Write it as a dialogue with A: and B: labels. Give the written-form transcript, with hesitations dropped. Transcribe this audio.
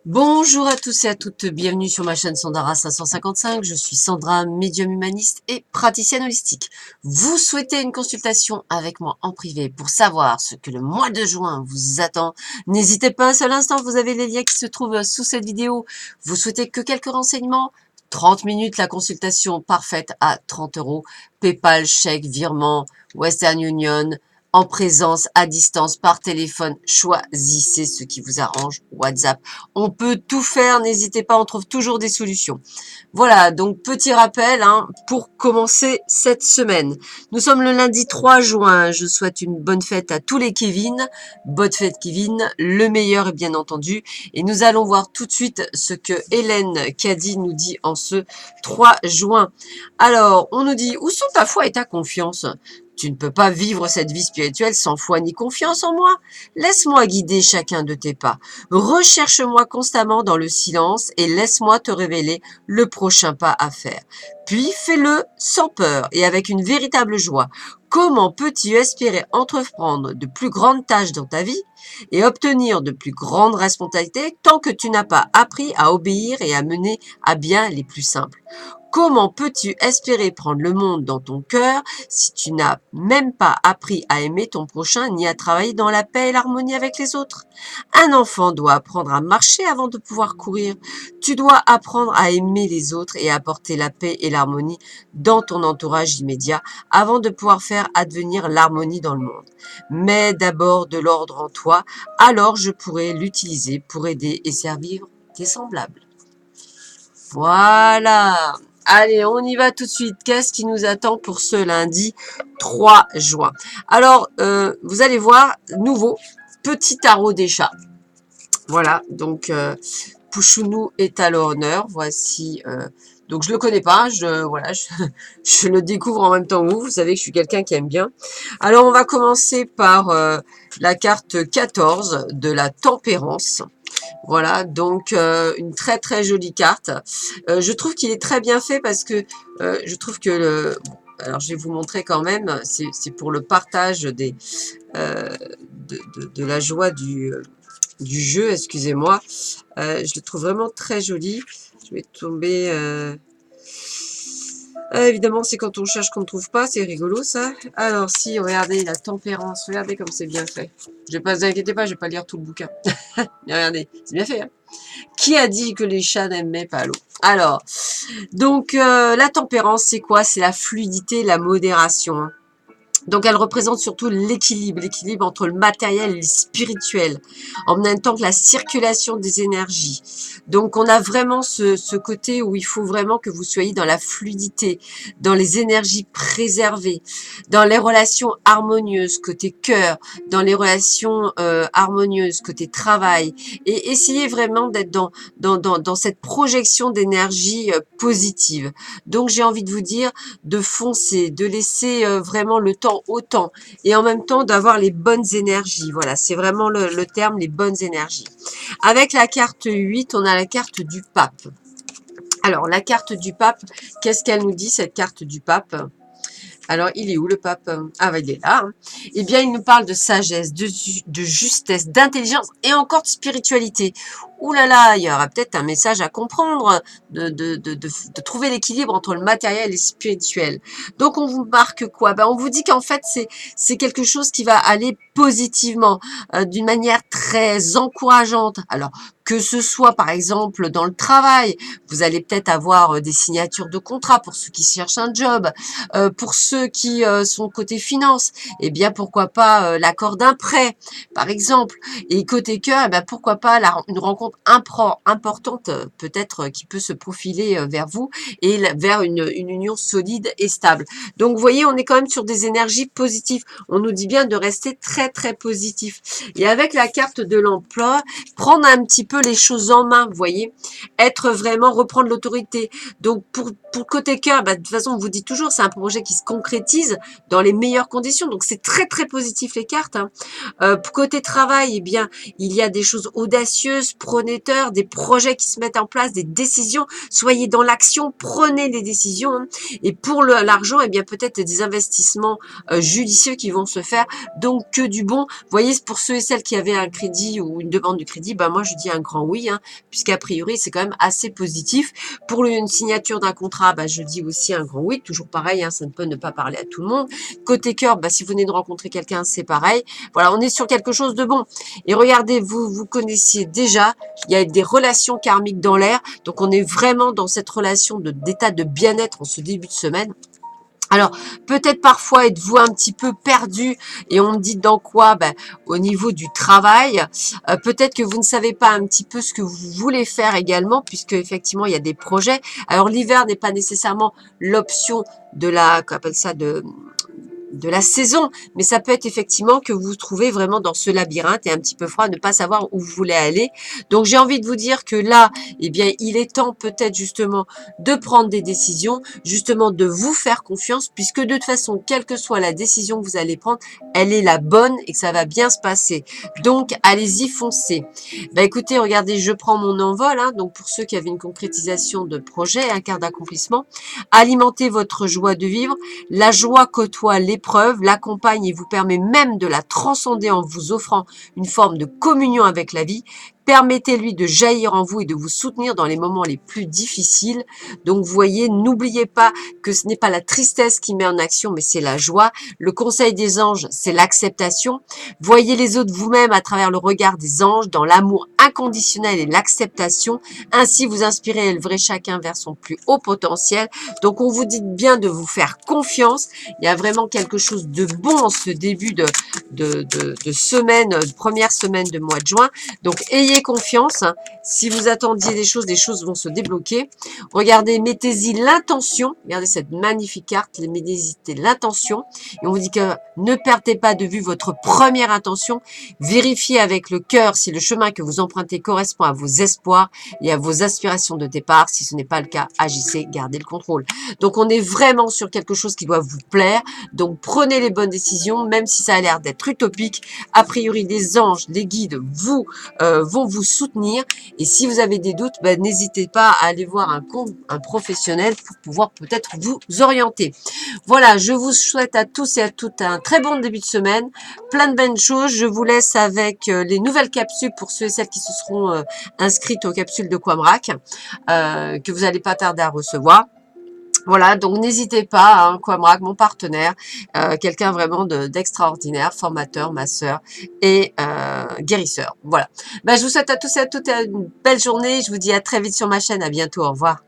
A: Bonjour à tous et à toutes, bienvenue sur ma chaîne Sandara 555. Je suis Sandra, médium humaniste et praticienne holistique. Vous souhaitez une consultation avec moi en privé pour savoir ce que le mois de juin vous attend? N'hésitez pas un seul instant, vous avez les liens qui se trouvent sous cette vidéo. Vous souhaitez que quelques renseignements? 30 minutes, la consultation parfaite à 30 euros. PayPal, chèque, virement, Western Union, en présence, à distance, par téléphone. Choisissez ce qui vous arrange. WhatsApp. On peut tout faire, n'hésitez pas, on trouve toujours des solutions. Voilà, donc petit rappel pour commencer cette semaine. Nous sommes le lundi 3 juin. Je souhaite une bonne fête à tous les Kevin. Bonne fête Kevin, le meilleur bien entendu. Et nous allons voir tout de suite ce que Hélène Caddy nous dit en ce 3 juin. Alors, on nous dit, où sont ta foi et ta confiance? Tu ne peux pas vivre cette vie spirituelle sans foi ni confiance en moi. Laisse-moi guider chacun de tes pas. Recherche-moi constamment dans le silence et laisse-moi te révéler le prochain pas à faire. Puis fais-le sans peur et avec une véritable joie. Comment peux-tu espérer entreprendre de plus grandes tâches dans ta vie et obtenir de plus grandes responsabilités tant que tu n'as pas appris à obéir et à mener à bien les plus simples? Comment peux-tu espérer prendre le monde dans ton cœur si tu n'as même pas appris à aimer ton prochain ni à travailler dans la paix et l'harmonie avec les autres? Un enfant doit apprendre à marcher avant de pouvoir courir. Tu dois apprendre à aimer les autres et à apporter la paix et l'harmonie dans ton entourage immédiat avant de pouvoir faire advenir l'harmonie dans le monde. Mets d'abord de l'ordre en toi, alors je pourrai l'utiliser pour aider et servir tes semblables. Voilà. Allez, on y va tout de suite. Qu'est-ce qui nous attend pour ce lundi 3 juin? Alors, vous allez voir, nouveau, petit tarot des chats. Voilà, donc Pouchounou est à l'honneur. Voici, donc je le connais pas, je le découvre en même temps que vous. Vous savez que je suis quelqu'un qui aime bien. Alors, on va commencer par la carte 14 de la tempérance. Voilà, donc une très très jolie carte. Je trouve qu'il est très bien fait parce que je trouve que alors je vais vous montrer quand même, c'est pour le partage euh, de la joie du jeu, excusez-moi. Je le trouve vraiment très joli. Je vais tomber... évidemment, c'est quand on cherche qu'on ne trouve pas, c'est rigolo ça. Alors si, regardez la tempérance, regardez comme c'est bien fait. Je ne vous inquiétez pas, je ne vais pas lire tout le bouquin. Mais regardez, c'est bien fait. Hein. Qui a dit que les chats n'aimaient pas l'eau? Alors, donc la tempérance, c'est quoi? C'est la fluidité, la modération. Hein. Donc, elle représente surtout l'équilibre entre le matériel et le spirituel, en même temps que la circulation des énergies. Donc, on a vraiment ce côté où il faut vraiment que vous soyez dans la fluidité, dans les énergies préservées, dans les relations harmonieuses côté cœur, dans les relations harmonieuses côté travail, et essayez vraiment d'être dans cette projection d'énergie positive. Donc, j'ai envie de vous dire de foncer, de laisser vraiment le temps au temps et en même temps d'avoir les bonnes énergies. Voilà, c'est vraiment le terme, les bonnes énergies. Avec la carte 8, on a la carte du pape. Alors, la carte du pape, qu'est-ce qu'elle nous dit, cette carte du pape? Alors, il est où le pape? Ah, il est là. Hein. Eh bien, il nous parle de sagesse, de justesse, d'intelligence et encore de spiritualité. Ouh là là, il y aura peut-être un message à comprendre, de trouver l'équilibre entre le matériel et le spirituel. Donc, on vous marque quoi? On vous dit qu'en fait, c'est quelque chose qui va aller positivement, d'une manière très encourageante. Alors, que ce soit, par exemple, dans le travail, vous allez peut-être avoir des signatures de contrat pour ceux qui cherchent un job, pour ceux qui sont côté finance, eh bien, pourquoi pas l'accord d'un prêt, par exemple. Et côté cœur, eh bien, pourquoi pas une rencontre importante, peut-être, qui peut se profiler vers vous et vers une union solide et stable. Donc, vous voyez, on est quand même sur des énergies positives. On nous dit bien de rester très, très positif. Et avec la carte de l'emploi, prendre un petit peu les choses en main, vous voyez, être vraiment, reprendre l'autorité. Donc, pour côté cœur, de toute façon, on vous dit toujours, c'est un projet qui se concrétise dans les meilleures conditions. Donc, c'est très, très positif les cartes. Hein. Côté travail, eh bien, il y a des choses audacieuses, prometteurs, des projets qui se mettent en place, des décisions. Soyez dans l'action, prenez les décisions. Hein. Et pour l'argent, eh bien peut-être des investissements judicieux qui vont se faire. Donc que du bon. Vous voyez, pour ceux et celles qui avaient un crédit ou une demande de crédit, ben moi je dis un grand oui, hein, puisqu'a priori c'est quand même assez positif. Pour une signature d'un contrat, ben, je dis aussi un grand oui. Toujours pareil, hein, ça ne peut ne pas parler à tout le monde. Côté cœur, ben, si vous venez de rencontrer quelqu'un, c'est pareil. Voilà, on est sur quelque chose de bon. Et regardez, vous connaissiez déjà, il y a des relations karmiques dans l'air. Donc, on est vraiment dans cette relation d'état de bien-être en ce début de semaine. Alors, peut-être parfois êtes-vous un petit peu perdu et on me dit dans quoi? Ben, au niveau du travail, peut-être que vous ne savez pas un petit peu ce que vous voulez faire également, puisque effectivement il y a des projets. Alors, l'hiver n'est pas nécessairement l'option de la, qu'on appelle ça, de la saison, mais ça peut être effectivement que vous vous trouvez vraiment dans ce labyrinthe et un petit peu froid, ne pas savoir où vous voulez aller. Donc j'ai envie de vous dire que là, eh bien, il est temps peut-être justement de prendre des décisions, justement de vous faire confiance, puisque de toute façon, quelle que soit la décision que vous allez prendre, elle est la bonne et que ça va bien se passer. Donc allez-y, foncez. Bah écoutez, regardez, je prends mon envol, hein, donc pour ceux qui avaient une concrétisation de projet, un quart d'accomplissement, alimentez votre joie de vivre. La joie côtoie l'épreuve, l'accompagne et vous permet même de la transcender en vous offrant une forme de communion avec la vie. Permettez-lui de jaillir en vous et de vous soutenir dans les moments les plus difficiles. Donc, vous voyez, n'oubliez pas que ce n'est pas la tristesse qui met en action, mais c'est la joie. Le conseil des anges, c'est l'acceptation. Voyez les autres vous-même à travers le regard des anges, dans l'amour inconditionnel et l'acceptation. Ainsi, vous inspirez et élèverez chacun vers son plus haut potentiel. Donc, on vous dit bien de vous faire confiance. Il y a vraiment quelque chose de bon en ce début de semaine, première semaine de mois de juin. Donc, ayez confiance. Hein. Si vous attendiez des choses vont se débloquer. Regardez, mettez-y l'intention. Regardez cette magnifique carte, mettez-y l'intention. Et on vous dit que ne perdez pas de vue votre première intention. Vérifiez avec le cœur si le chemin que vous empruntez correspond à vos espoirs et à vos aspirations de départ. Si ce n'est pas le cas, agissez, gardez le contrôle. Donc, on est vraiment sur quelque chose qui doit vous plaire. Donc, prenez les bonnes décisions, même si ça a l'air d'être utopique. A priori, les anges, les guides, vont vous soutenir. Et si vous avez des doutes, ben, n'hésitez pas à aller voir un professionnel pour pouvoir peut-être vous orienter. Voilà, je vous souhaite à tous et à toutes un très bon début de semaine. Plein de bonnes choses. Je vous laisse avec les nouvelles capsules pour ceux et celles qui se seront inscrites aux capsules de Quamrac, que vous n'allez pas tarder à recevoir. Voilà, donc n'hésitez pas, hein, Quamrac, mon partenaire, quelqu'un vraiment d'extraordinaire, formateur, masseur et guérisseur. Voilà. Ben, je vous souhaite à tous et à toutes une belle journée. Je vous dis à très vite sur ma chaîne. À bientôt. Au revoir.